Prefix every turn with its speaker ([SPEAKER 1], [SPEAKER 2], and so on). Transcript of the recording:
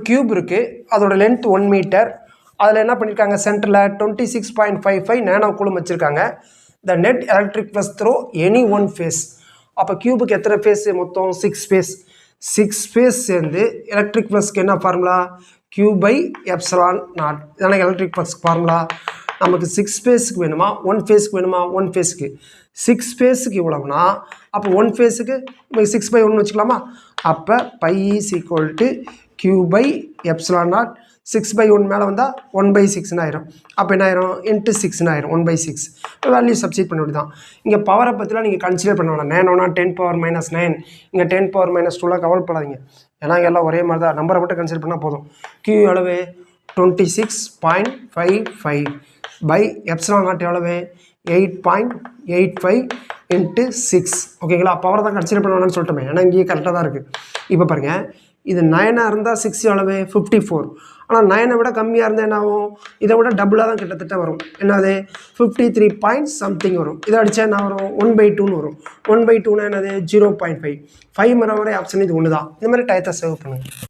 [SPEAKER 1] Cube இருக்குது, அதோட length 1 metre. அதில் என்ன பண்ணியிருக்காங்க, சென்டரில் 26.55 நேனோ கூலும் வச்சுருக்காங்க. The net electric flux through any one face. அப்போ கியூபுக்கு எத்தனை ஃபேஸ் மொத்தம்? 6 ஃபேஸ். 6 ஃபேஸ் சேர்ந்து எலக்ட்ரிக் ப்ளஸ்க்கு என்ன formula? Q by epsilon naught. இதான எலக்ட்ரிக் ப்ளஸ்க்கு ஃபார்முலா. நமக்கு 6 ஃபேஸுக்கு வேணுமா 1 ஃபேஸுக்கு வேணுமா? 1 ஃபேஸுக்கு. 6 ஃபேஸுக்கு இவ்வளவுனா அப்போ 1 ஃபேஸுக்கு 6/1 வச்சுக்கலாமா? அப்போ phi is equal to Q by epsilon naught. 6/1 மேலே வந்தால் 1/6 ஆயிரும். அப்போ என்ன ஆயிரும்? இன்ட்டு 6 ஆயிரும். 1/6. இப்போ வேல்யூ சப்ஸ்டிட் பண்ண வேண்டியதான். இங்கே பவரை பற்றிலாம் நீங்கள் கன்சிடர் பண்ண வேணாம். நேனோனா 10⁻⁻9, இங்கே 10⁻²லாம் கவலைப்படாதீங்க. ஏன்னா இங்கே எல்லாம் ஒரே மாதிரி தான். நம்பரை மட்டும் கன்சிடர் பண்ணால் போதும். Q எவ்வளவு? 26.55 பை எப்சிலான் நாட் எவ்வளவு? 8.85 இன்ட்டு 6. ஓகேங்களா? பவரை தான் கன்சிடர் பண்ண வேணாம்னு சொல்லிட்டோமே, ஏன்னா இங்கேயே கரெக்டாக தான் இருக்குது. இப்போ பாருங்கள், இது 9 இருந்தால் 6 எவ்வளவு? 54. ஆனால் 9 விட கம்மியாக இருந்தால் என்ன ஆகும்? இதை விட டபுளாக தான் கிட்டத்தட்ட வரும். என்னது? 53 பாயிண்ட் சம்திங் வரும். இதை அடித்தா என்ன வரும்? 1/2ன்னு வரும். 1/2னா என்னது? 0.5. 5 வரை ஆப்ஷன் இது ஒன்று தான். இந்த மாதிரி டயத்தை சேவ் பண்ணுங்கள்.